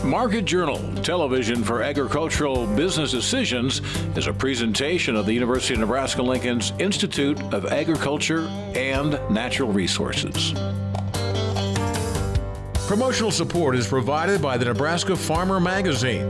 Market Journal, television for agricultural business decisions, is a presentation of the University of Nebraska-Lincoln's Institute of Agriculture and Natural Resources. Promotional support is provided by the Nebraska Farmer Magazine.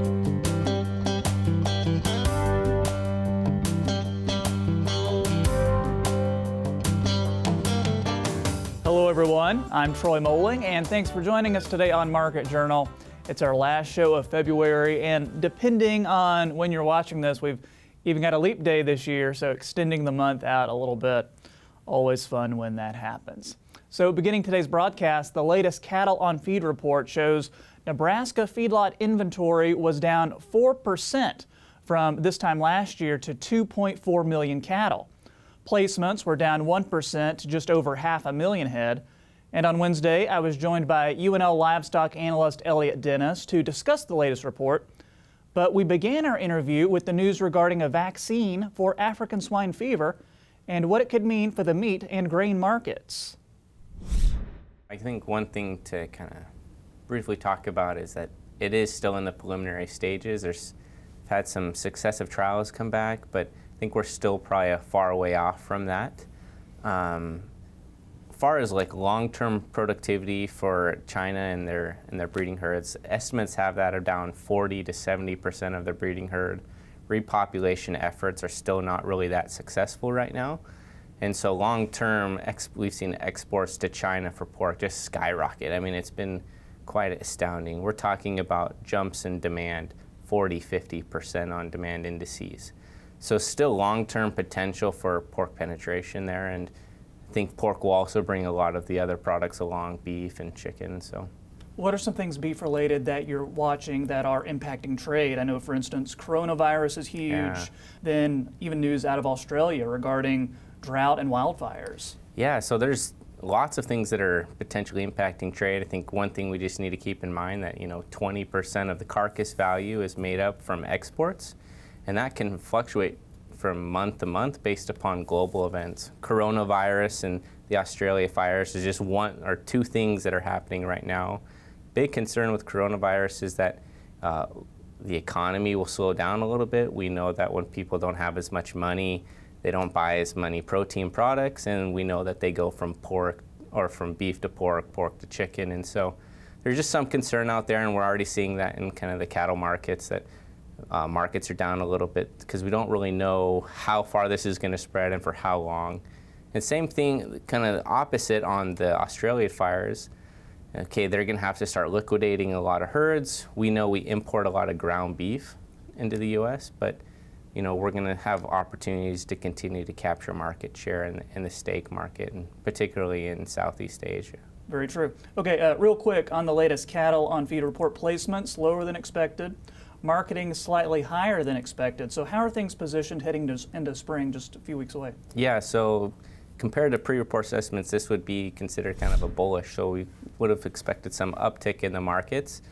Hello everyone, I'm Troy Moling, and thanks for joining us today on Market Journal. It's our last show of February, and depending on when you're watching this, we've even got a leap day this year, so extending the month out a little bit. Always fun when that happens. So beginning today's broadcast, the latest Cattle on Feed report shows Nebraska feedlot inventory was down 4% from this time last year to 2.4 million cattle. Placements were down 1% to just over 500,000 head. And on Wednesday, I was joined by UNL livestock analyst Elliot Dennis to discuss the latest report. But we began our interview with the news regarding a vaccine for African swine fever and what it could mean for the meat and grain markets. I think one thing to kind of briefly talk about is that it is still in the preliminary stages. We've had some successive trials come back, but I think we're still probably a far way off from that. As far as like long-term productivity for China and their breeding herds, estimates have that are down 40 to 70% of their breeding herd. Repopulation efforts are still not really that successful right now. And so long-term, we've seen exports to China for pork just skyrocket. I mean, it's been quite astounding. We're talking about jumps in demand, 40, 50% on demand indices. So still long-term potential for pork penetration there, and I think pork will also bring a lot of the other products along, beef and chicken. So, what are some things beef-related that you're watching that are impacting trade? I know, for instance, coronavirus is huge. Yeah. Then even news out of Australia regarding drought and wildfires. Yeah, so there's lots of things that are potentially impacting trade. I think one thing we just need to keep in mind that 20% of the carcass value is made up from exports, and that can fluctuate from month to month based upon global events. Coronavirus and the Australia fires is just one or two things that are happening right now. Big concern with coronavirus is that the economy will slow down a little bit. We know that when people don't have as much money, they don't buy as many protein products, and we know that they go from pork or from beef to pork, pork to chicken. And so there's just some concern out there, and we're already seeing that in kind of the cattle markets, that markets are down a little bit because we don't really know how far this is going to spread and for how long. And same thing, kind of opposite on the Australia fires. Okay, they're going to have to start liquidating a lot of herds. We know we import a lot of ground beef into the U.S., but we're going to have opportunities to continue to capture market share in the steak market, and particularly in Southeast Asia. Very true. Okay, real quick on the latest Cattle on Feed report, placements lower than expected. Marketing slightly higher than expected. So how are things positioned heading into spring, just a few weeks away? Yeah, so compared to pre-report estimates, this would be considered kind of a bullish. So we would have expected some uptick in the markets.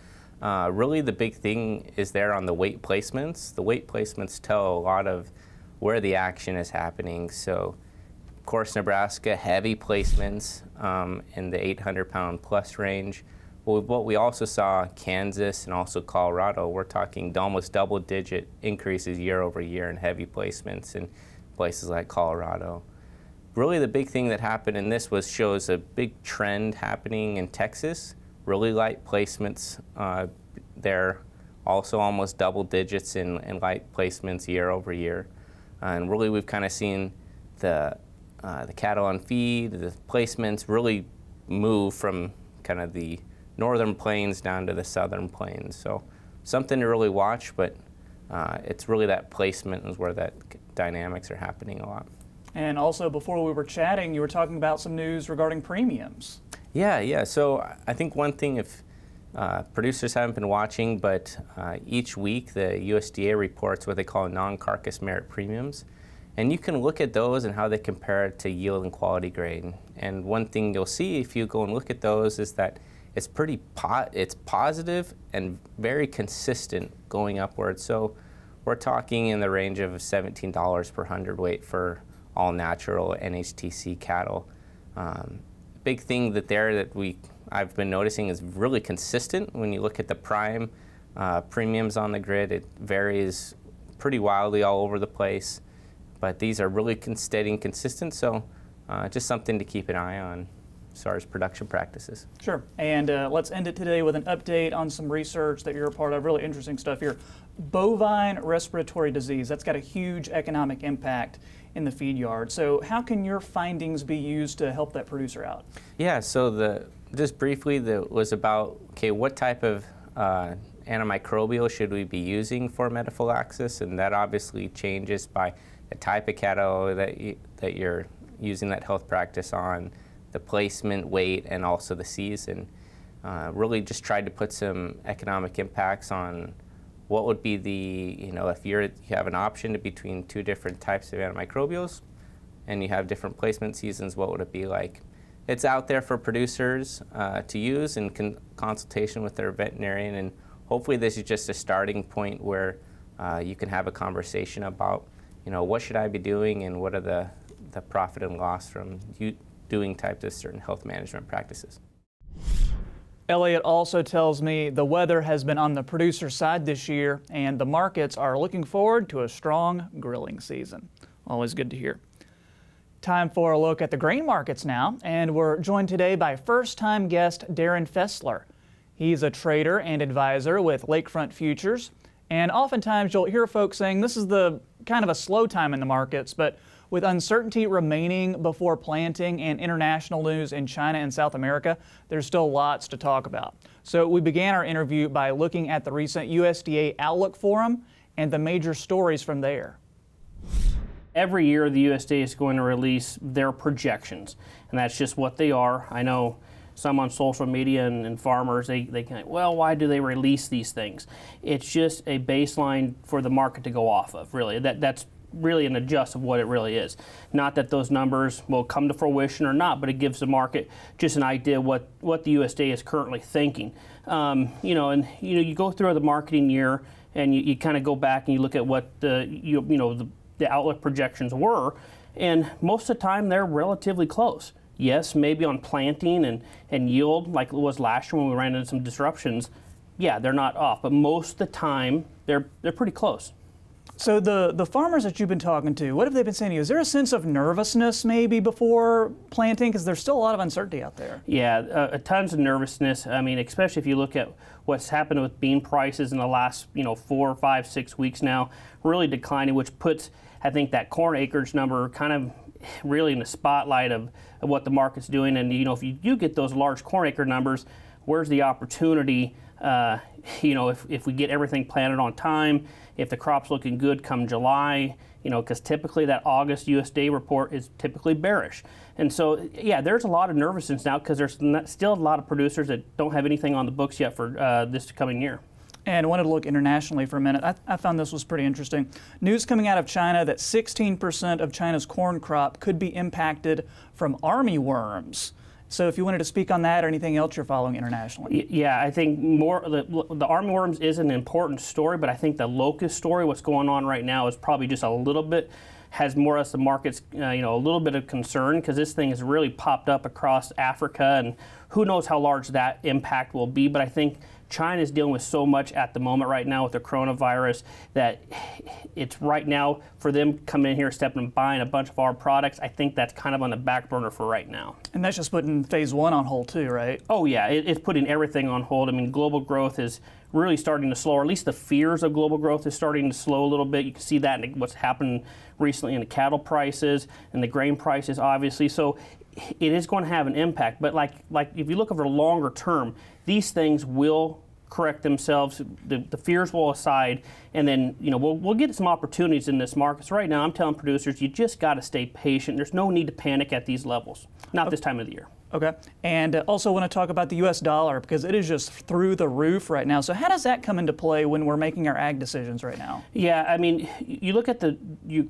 Really the big thing is there on the weight placements. The weight placements tell a lot of where the action is happening. So of course, Nebraska, heavy placements in the 800-pound plus range. What we also saw, Kansas and also Colorado, we're talking almost double-digit increases year over year in heavy placements in places like Colorado. Really the big thing that happened in this shows a big trend happening in Texas. Really light placements there, also almost double digits in light placements year over year. And really we've kind of seen the cattle on feed, the placements really move from kind of the northern plains down to the southern plains. So something to really watch, but it's really that placement is where that dynamics are happening a lot. And also before we were chatting, you were talking about some news regarding premiums. Yeah. So I think one thing, if producers haven't been watching, but each week the USDA reports what they call non-carcass merit premiums. And you can look at those and how they compare it to yield and quality grade. And one thing you'll see if you go and look at those is that it's it's positive and very consistent going upwards. So we're talking in the range of $17 per hundredweight for all natural NHTC cattle. Big thing that I've been noticing is really consistent when you look at the prime premiums on the grid. It varies pretty wildly all over the place, but these are really steady and consistent, so just something to keep an eye on as far as production practices. Sure. And let's end it today with an update on some research that you're a part of. Really interesting stuff here. Bovine respiratory disease, that's got a huge economic impact in the feed yard. So how can your findings be used to help that producer out? Yeah, so just briefly, that was about, okay, what type of antimicrobial should we be using for metaphylaxis? And that obviously changes by the type of cattle that you're using that health practice on, the placement, weight, and also the season. Really just tried to put some economic impacts on what would be if you have an option between two different types of antimicrobials and you have different placement seasons, what would it be like? It's out there for producers to use in consultation with their veterinarian, and hopefully this is just a starting point where you can have a conversation about, what should I be doing and what are the profit and loss from doing types of certain health management practices. Elliot also tells me the weather has been on the producer side this year and the markets are looking forward to a strong grilling season. Always good to hear. Time for a look at the grain markets now, and we're joined today by first-time guest Darren Fessler. He's a trader and advisor with Lakefront Futures, and oftentimes you'll hear folks saying this is the kind of a slow time in the markets, but with uncertainty remaining before planting and international news in China and South America, there's still lots to talk about. So we began our interview by looking at the recent USDA Outlook Forum and the major stories from there. Every year the USDA is going to release their projections, and that's just what they are. I know some on social media and farmers, they can, well, why do they release these things? It's just a baseline for the market to go off of, really. That's really an adjust of what it really is. Not that those numbers will come to fruition or not, but it gives the market just an idea what the USDA is currently thinking. You go through the marketing year and you kind of go back and you look at what the outlook projections were, and most of the time they're relatively close. Yes, maybe on planting and yield, like it was last year when we ran into some disruptions, yeah, they're not off, but most of the time they're pretty close. So the farmers that you've been talking to, what have they been saying to you? Is there a sense of nervousness maybe before planting? Because there's still a lot of uncertainty out there. Yeah, tons of nervousness. I mean, especially if you look at what's happened with bean prices in the last 4, 5, 6 weeks now, really declining, which puts, I think, that corn acreage number kind of really in the spotlight of what the market's doing. And if you do get those large corn acre numbers, where's the opportunity? If we get everything planted on time, if the crop's looking good come July, because typically that August USDA report is typically bearish. And so, yeah, there's a lot of nervousness now because there's still a lot of producers that don't have anything on the books yet for this coming year. And I wanted to look internationally for a minute. I found this was pretty interesting. News coming out of China that 16% of China's corn crop could be impacted from army worms. So if you wanted to speak on that or anything else you're following internationally. Yeah, I think more the armyworms is an important story, but I think the locust story, what's going on right now, is probably just a little bit, has more as the markets, a little bit of concern, because this thing has really popped up across Africa, and who knows how large that impact will be. But I think China is dealing with so much at the moment right now with the coronavirus that it's right now for them coming in here, stepping and buying a bunch of our products. I think that's kind of on the back burner for right now. And that's just putting phase 1 on hold too, right? Oh yeah, it's putting everything on hold. I mean, global growth is really starting to slow, or at least the fears of global growth is starting to slow a little bit. You can see that in what's happened recently in the cattle prices and the grain prices, obviously. So it is going to have an impact. But like if you look over the longer term, these things will correct themselves. The fears will aside, and then we'll get some opportunities in this market. So right now, I'm telling producers, you just got to stay patient. There's no need to panic at these levels, not this time of the year. Okay, and also want to talk about the U.S. dollar because it is just through the roof right now. So how does that come into play when we're making our ag decisions right now? Yeah, I mean, you look at the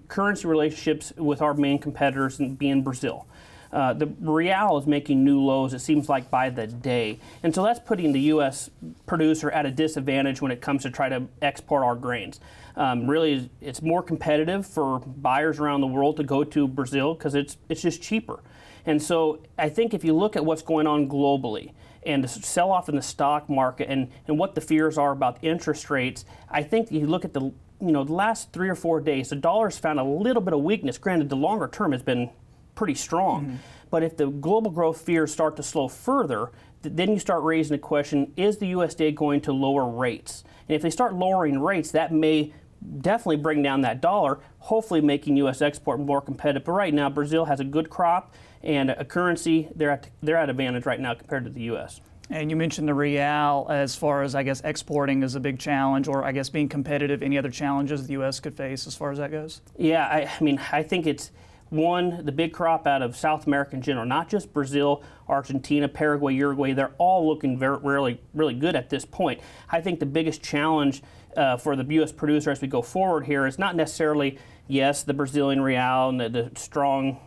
currency relationships with our main competitors, being Brazil. The real is making new lows, it seems like, by the day. And so that's putting the U.S. producer at a disadvantage when it comes to try to export our grains. Really, it's more competitive for buyers around the world to go to Brazil because it's just cheaper. And so I think if you look at what's going on globally, and the sell-off in the stock market and what the fears are about interest rates, I think you look at the last 3 or 4 days, the dollar's found a little bit of weakness. Granted, the longer term has been pretty strong. But if the global growth fears start to slow further, then you start raising the question, is the USDA going to lower rates? And if they start lowering rates, that may definitely bring down that dollar, hopefully making U.S. export more competitive. But right now, Brazil has a good crop and a currency. They're at advantage right now compared to the U.S. And you mentioned the real as far as, I guess, exporting is a big challenge, or I guess being competitive. Any other challenges the U.S. could face as far as that goes? Yeah, I think it's the big crop out of South America in general, not just Brazil, Argentina, Paraguay, Uruguay. They're all looking really good at this point. I think the biggest challenge for the U.S. producer as we go forward here is not necessarily, yes, the Brazilian real and the strong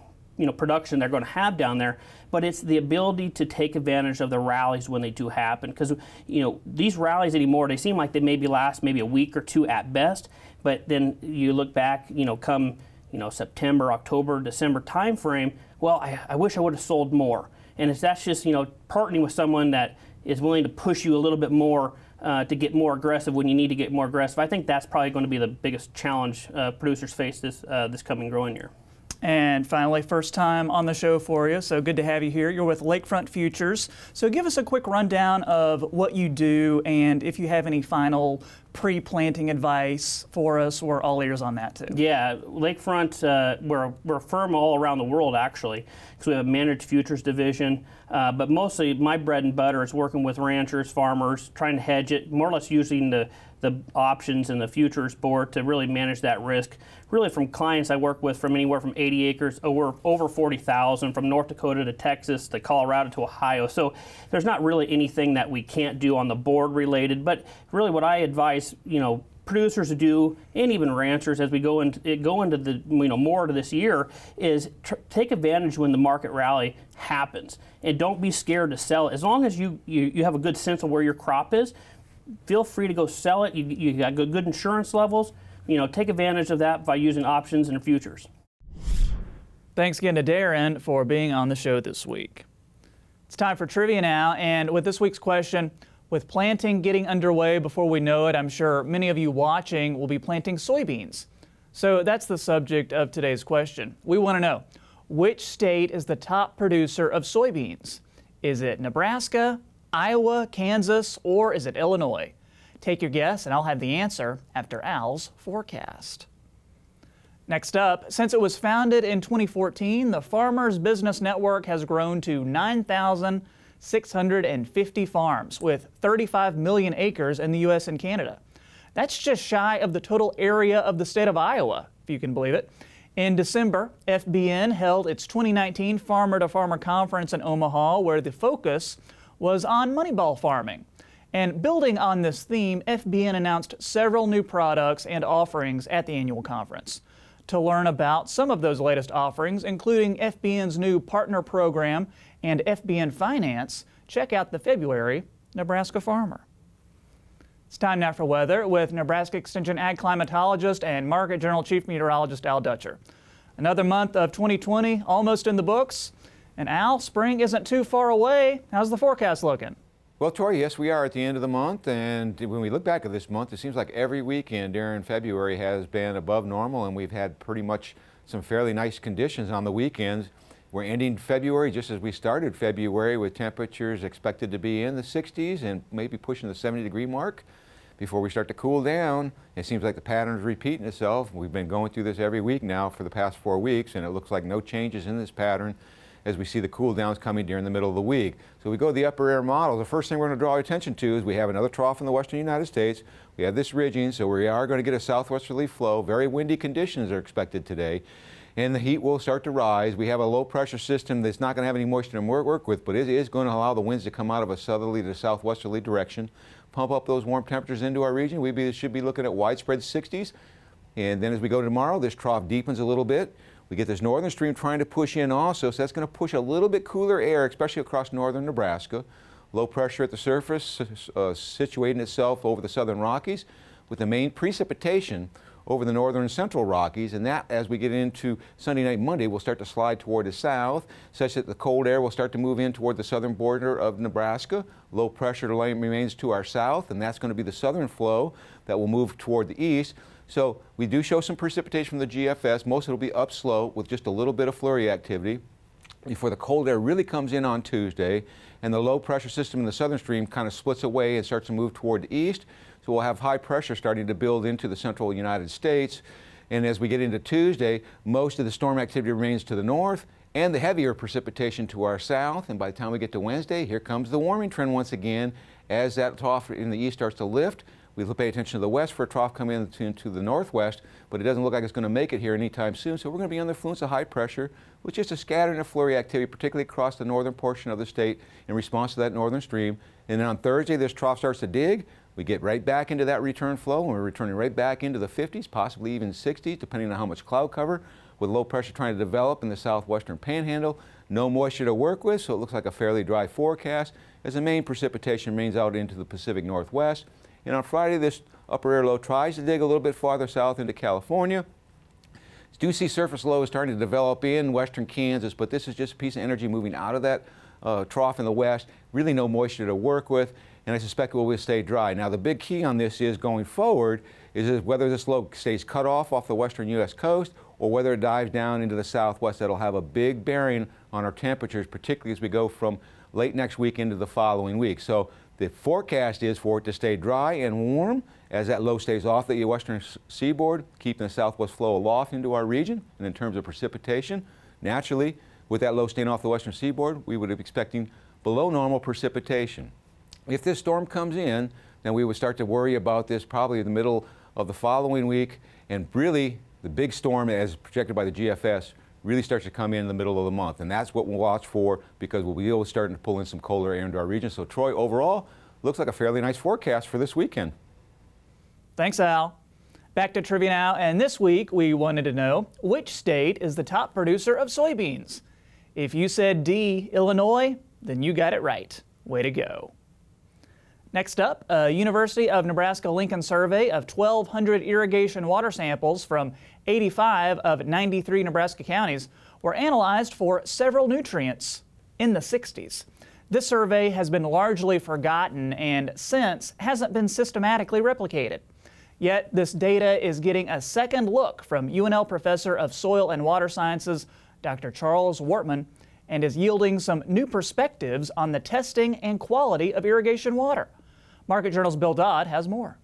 production they're going to have down there, but it's the ability to take advantage of the rallies when they do happen. Because these rallies anymore, they seem like they maybe last maybe a week or two at best, but then you look back, come September, October, December timeframe, well, I wish I would have sold more. And that's just, partnering with someone that is willing to push you a little bit more to get more aggressive when you need to get more aggressive. I think that's probably going to be the biggest challenge producers face this coming growing year. And finally, first time on the show for you, so good to have you here. You're with Lakefront Futures. So give us a quick rundown of what you do, and if you have any final pre-planting advice for us, we're all ears on that too. Yeah, Lakefront, we're a firm all around the world actually, because we have a managed futures division, but mostly my bread and butter is working with ranchers, farmers, trying to hedge it, more or less using the options and the futures board to really manage that risk. Really from clients I work with from anywhere from 80 acres over 40,000, from North Dakota to Texas to Colorado to Ohio. So there's not really anything that we can't do on the board related, but really what I advise producers to do, and even ranchers as we go into the more to this year, is take advantage when the market rally happens, and don't be scared to sell. As long as you have a good sense of where your crop is, feel free to go sell it. You got good insurance levels. Take advantage of that by using options and futures. Thanks again to Darren for being on the show this week. It's time for trivia now, and with this week's question, with planting getting underway before we know it, I'm sure many of you watching will be planting soybeans. So that's the subject of today's question. We want to know, which state is the top producer of soybeans? Is it Nebraska, Iowa, Kansas, or is it Illinois? Take your guess, and I'll have the answer after Al's forecast. Next up, since it was founded in 2014, the Farmers Business Network has grown to 9,650 farms with 35 million acres in the U.S. and Canada. That's just shy of the total area of the state of Iowa, if you can believe it. In December, FBN held its 2019 Farmer to Farmer Conference in Omaha, where the focus was on Moneyball farming. And building on this theme, FBN announced several new products and offerings at the annual conference. To learn about some of those latest offerings, including FBN's new partner program and FBN Finance, check out the February Nebraska Farmer. It's time now for weather with Nebraska Extension Ag climatologist and Market Journal Chief Meteorologist Al Dutcher. Another month of 2020 almost in the books. And Al, spring isn't too far away. How's the forecast looking? Well, Tori, yes, we are at the end of the month, and when we look back at this month, it seems like every weekend during February has been above normal, and we've had pretty much some fairly nice conditions on the weekends. We're ending February just as we started February, with temperatures expected to be in the 60s and maybe pushing the 70-degree mark before we start to cool down. It seems like the pattern is repeating itself. We've been going through this every week now for the past 4 weeks, and it looks like no changes in this pattern as we see the cool downs coming during the middle of the week. So we go to the upper air model. The first thing we're going to draw our attention to is we have another trough in the western United States. We have this ridging, so we are going to get a southwesterly flow. Very windy conditions are expected today, and the heat will start to rise. We have a low pressure system that's not going to have any moisture to work with, but it is going to allow the winds to come out of a southerly to southwesterly direction, pump up those warm temperatures into our region. We should be looking at widespread 60s. And then as we go to tomorrow, this trough deepens a little bit. We get this northern stream trying to push in also, so that's going to push a little bit cooler air, especially across northern Nebraska. Low pressure at the surface, situating itself over the southern Rockies, with the main precipitation over the northern and central Rockies, and that, as we get into Sunday night, Monday, will start to slide toward the south, such that the cold air will start to move in toward the southern border of Nebraska. Low pressure remains to our south, and that's going to be the southern flow that will move toward the east. So we do show some precipitation from the GFS. Most of it will be upslope with just a little bit of flurry activity before the cold air really comes in on Tuesday, and the low pressure system in the southern stream kind of splits away and starts to move toward the east. So we'll have high pressure starting to build into the central United States. And as we get into Tuesday, most of the storm activity remains to the north and the heavier precipitation to our south. And by the time we get to Wednesday, here comes the warming trend once again. As that trough in the east starts to lift, we'll pay attention to the west for a trough coming into the northwest, but it doesn't look like it's going to make it here anytime soon. So we're going to be under the influence of high pressure with just a scattering of flurry activity, particularly across the northern portion of the state in response to that northern stream. And then on Thursday, this trough starts to dig. We get right back into that return flow, and we're returning right back into the 50s, possibly even 60s, depending on how much cloud cover, with low pressure trying to develop in the southwestern panhandle. No moisture to work with, so it looks like a fairly dry forecast, as the main precipitation remains out into the Pacific Northwest. And on Friday, this upper air low tries to dig a little bit farther south into California. Do see surface lows starting to develop in western Kansas, but this is just a piece of energy moving out of that trough in the west. Really no moisture to work with, and I suspect it will stay dry. Now, the big key on this is going forward is whether this low stays cut off the western U.S. coast or whether it dives down into the southwest. That'll have a big bearing on our temperatures, particularly as we go from late next week into the following week. So the forecast is for it to stay dry and warm as that low stays off the western seaboard, keeping the southwest flow aloft into our region. And in terms of precipitation, naturally, with that low staying off the western seaboard, we would be expecting below normal precipitation. If this storm comes in, then we would start to worry about this probably in the middle of the following week, and really the big storm, as projected by the GFS, really starts to come in the middle of the month. And that's what we'll watch for, because we'll be starting to pull in some colder air into our region. So Troy, overall, looks like a fairly nice forecast for this weekend. Thanks, Al. Back to trivia now, and this week we wanted to know which state is the top producer of soybeans. If you said D, Illinois, then you got it right. Way to go. Next up, a University of Nebraska-Lincoln survey of 1,200 irrigation water samples from 85 of 93 Nebraska counties were analyzed for several nutrients in the 60s. This survey has been largely forgotten and since hasn't been systematically replicated. Yet this data is getting a second look from UNL Professor of Soil and Water Sciences, Dr. Charles Wortman, and is yielding some new perspectives on the testing and quality of irrigation water. Market Journal's Bill Dodd has more.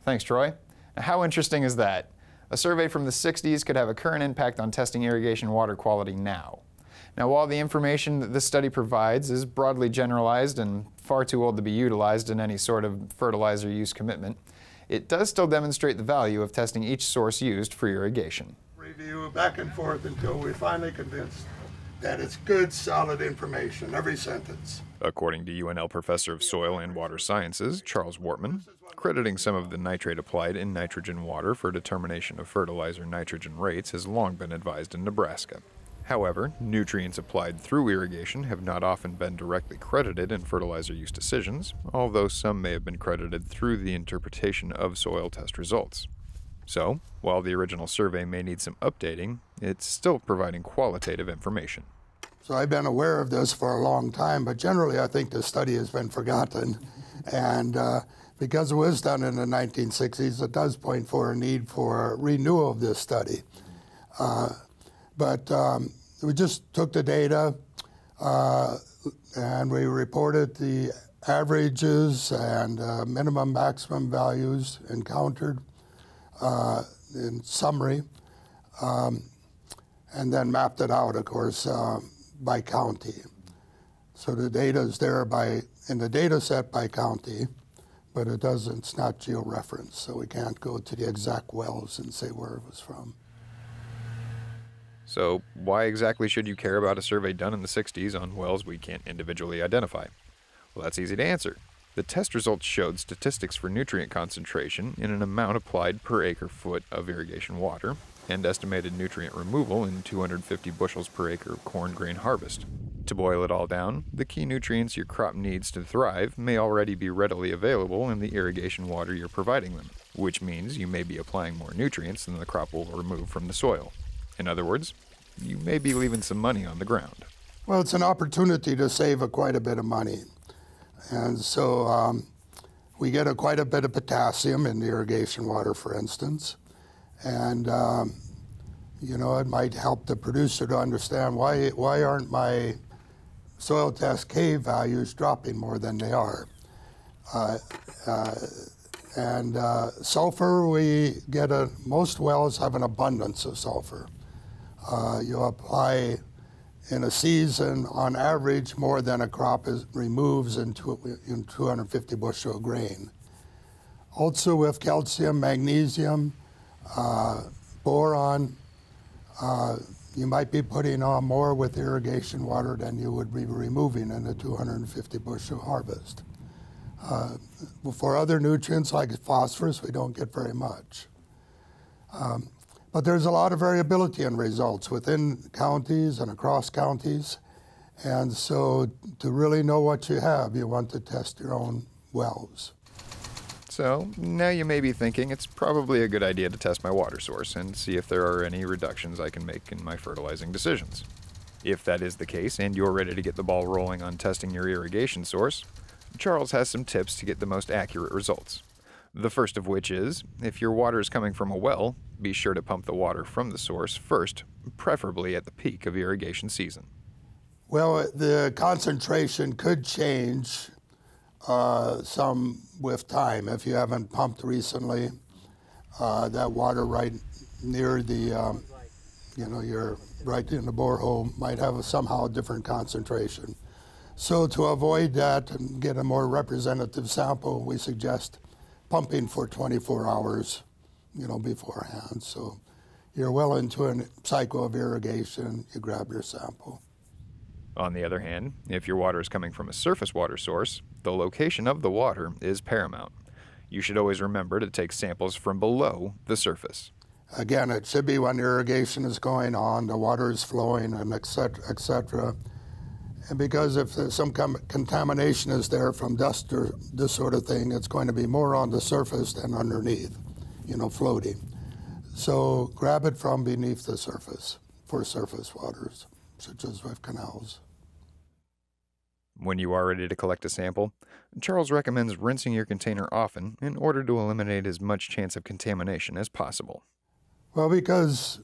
Thanks, Troy. Now, how interesting is that? A survey from the 60s could have a current impact on testing irrigation water quality now. Now, while the information that this study provides is broadly generalized and far too old to be utilized in any sort of fertilizer use commitment, it does still demonstrate the value of testing each source used for irrigation. Review back and forth until we're finally convinced that it's good, solid information, every sentence. According to UNL Professor of Soil and Water Sciences, Charles Wortman, crediting some of the nitrate applied in nitrogen water for determination of fertilizer nitrogen rates has long been advised in Nebraska. However, nutrients applied through irrigation have not often been directly credited in fertilizer use decisions, although some may have been credited through the interpretation of soil test results. So, while the original survey may need some updating, it's still providing qualitative information. So I've been aware of this for a long time, but generally I think the study has been forgotten. And because it was done in the 1960s, it does point for a need for renewal of this study. But we just took the data and we reported the averages and minimum maximum values encountered in summary, and then mapped it out, of course, by county. So the data is there in the data set by county, but it's not georeferenced, so we can't go to the exact wells and say where it was from. So why exactly should you care about a survey done in the 60s on wells we can't individually identify? Well, that's easy to answer. The test results showed statistics for nutrient concentration in an amount applied per acre-foot of irrigation water and estimated nutrient removal in 250 bushels per acre of corn grain harvest. To boil it all down, the key nutrients your crop needs to thrive may already be readily available in the irrigation water you're providing them, which means you may be applying more nutrients than the crop will remove from the soil. In other words, you may be leaving some money on the ground. Well, it's an opportunity to save quite a bit of money. And so we get quite a bit of potassium in the irrigation water, for instance. And you know, it might help the producer to understand why aren't my soil test K values dropping more than they are. Sulfur, we get most wells have an abundance of sulfur. You apply in a season, on average, more than a crop removes in 250 bushel of grain. Also with calcium, magnesium, boron, you might be putting on more with irrigation water than you would be removing in a 250 bushel harvest. For other nutrients like phosphorus, we don't get very much. But there's a lot of variability in results within counties and across counties. And so to really know what you have, you want to test your own wells. So now you may be thinking it's probably a good idea to test my water source and see if there are any reductions I can make in my fertilizing decisions. If that is the case and you're ready to get the ball rolling on testing your irrigation source, Charles has some tips to get the most accurate results. The first of which is, if your water is coming from a well, be sure to pump the water from the source first, preferably at the peak of irrigation season. Well, the concentration could change some with time. If you haven't pumped recently, that water right near the, you're right in the borehole might have somehow a different concentration. So to avoid that and get a more representative sample, we suggest pumping for 24 hours, beforehand. So you're well into a cycle of irrigation, you grab your sample. On the other hand, if your water is coming from a surface water source, the location of the water is paramount. You should always remember to take samples from below the surface. Again, it should be when irrigation is going on, the water is flowing, and et cetera. And because if there's some contamination is there from dust or this sort of thing, it's going to be more on the surface than underneath, floating. So grab it from beneath the surface for surface waters, such as with canals. When you are ready to collect a sample, Charles recommends rinsing your container often in order to eliminate as much chance of contamination as possible. Well, because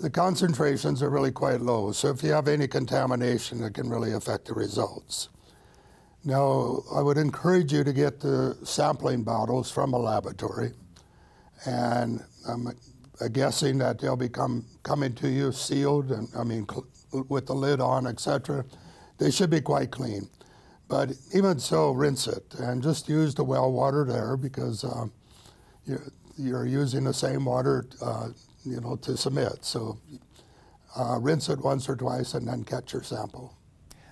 the concentrations are really quite low, so if you have any contamination, it can really affect the results. Now, I would encourage you to get the sampling bottles from a laboratory, and I'm guessing that they'll be coming to you sealed, and with the lid on, etc. They should be quite clean. But even so, rinse it, and just use the well water there because you're using the same water to submit. So rinse it once or twice and then catch your sample.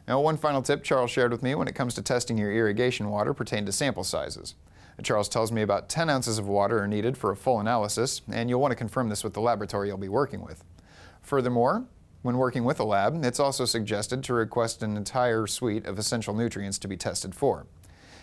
Now, one final tip Charles shared with me when it comes to testing your irrigation water pertained to sample sizes. Charles tells me about 10 ounces of water are needed for a full analysis, and you'll want to confirm this with the laboratory you'll be working with. Furthermore, when working with a lab, it's also suggested to request an entire suite of essential nutrients to be tested for.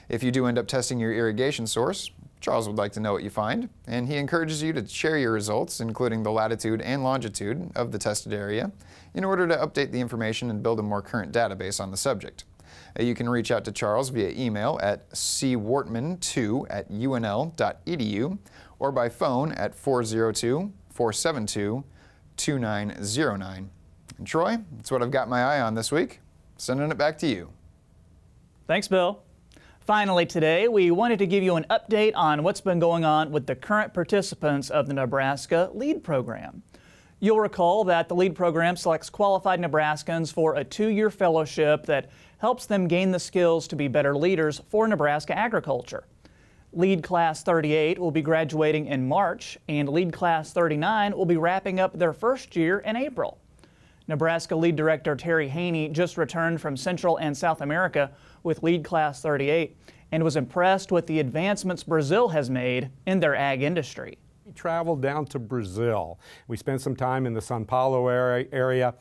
If you do end up testing your irrigation source, Charles would like to know what you find, and he encourages you to share your results, including the latitude and longitude of the tested area, in order to update the information and build a more current database on the subject. You can reach out to Charles via email at cwortman2@unl.edu or by phone at 402-472-2909. And Troy, that's what I've got my eye on this week. Sending it back to you. Thanks, Bill. Finally today, we wanted to give you an update on what's been going on with the current participants of the Nebraska LEAD program. You'll recall that the LEAD program selects qualified Nebraskans for a 2-year fellowship that helps them gain the skills to be better leaders for Nebraska agriculture. LEAD Class 38 will be graduating in March, and LEAD Class 39 will be wrapping up their first year in April. Nebraska LEAD Director Terry Haney just returned from Central and South America with LEAD Class 38 and was impressed with the advancements Brazil has made in their ag industry. We traveled down to Brazil. We spent some time in the Sao Paulo area,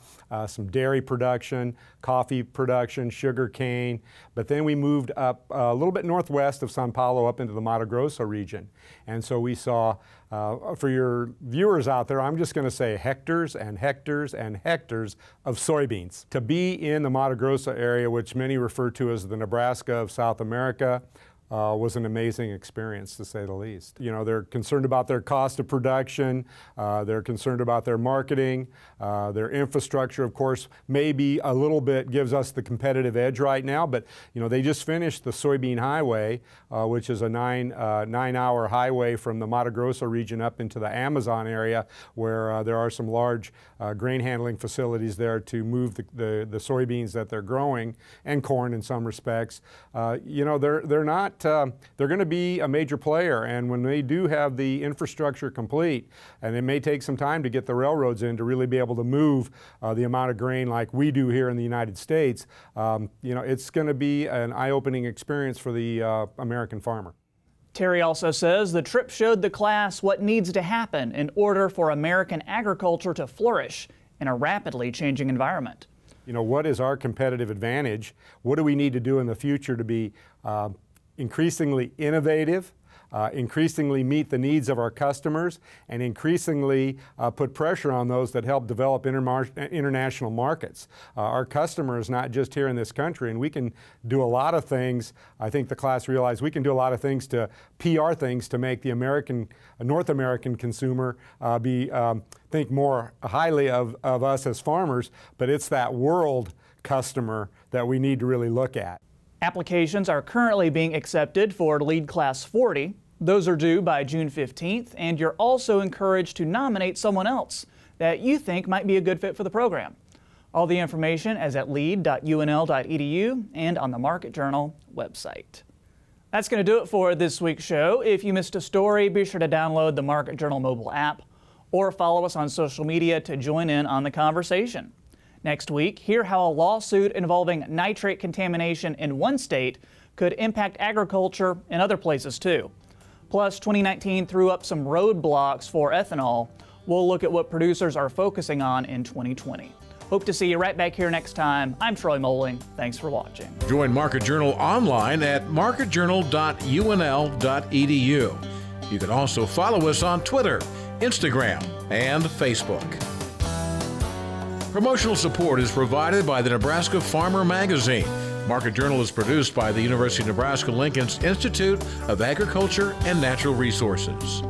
some dairy production, coffee production, sugar cane, but then we moved up a little bit northwest of Sao Paulo up into the Mato Grosso region. And so we saw, for your viewers out there, I'm just going to say hectares and hectares and hectares of soybeans. To be in the Mato Grosso area, which many refer to as the Nebraska of South America, was an amazing experience, to say the least. You know, they're concerned about their cost of production, they're concerned about their marketing, their infrastructure, of course, maybe a little bit gives us the competitive edge right now, but you know, they just finished the Soybean Highway, which is a nine-hour highway from the Mato Grosso region up into the Amazon area, where there are some large grain handling facilities there to move the soybeans that they're growing, and corn in some respects. You know, they're not they're going to be a major player, and when they do have the infrastructure complete, and it may take some time to get the railroads in to really be able to move the amount of grain like we do here in the United States, you know, it's going to be an eye-opening experience for the American farmer. Terry also says the trip showed the class what needs to happen in order for American agriculture to flourish in a rapidly changing environment. You know, what is our competitive advantage? What do we need to do in the future to be increasingly innovative, increasingly meet the needs of our customers, and increasingly put pressure on those that help develop international markets. Our customer is not just here in this country, and we can do a lot of things. I think the class realized we can do a lot of things to PR things to make the North American consumer think more highly of us as farmers, but it's that world customer that we need to really look at. Applications are currently being accepted for LEAD Class 40. Those are due by June 15th, and you're also encouraged to nominate someone else that you think might be a good fit for the program. All the information is at lead.unl.edu and on the Market Journal website. That's going to do it for this week's show. If you missed a story, be sure to download the Market Journal mobile app or follow us on social media to join in on the conversation. Next week, hear how a lawsuit involving nitrate contamination in one state could impact agriculture in other places too. Plus, 2019 threw up some roadblocks for ethanol. We'll look at what producers are focusing on in 2020. Hope to see you right back here next time. I'm Troy Moling. Thanks for watching. Join Market Journal online at marketjournal.unl.edu. You can also follow us on Twitter, Instagram, and Facebook. Promotional support is provided by the Nebraska Farmer Magazine. Market Journal is produced by the University of Nebraska-Lincoln's Institute of Agriculture and Natural Resources.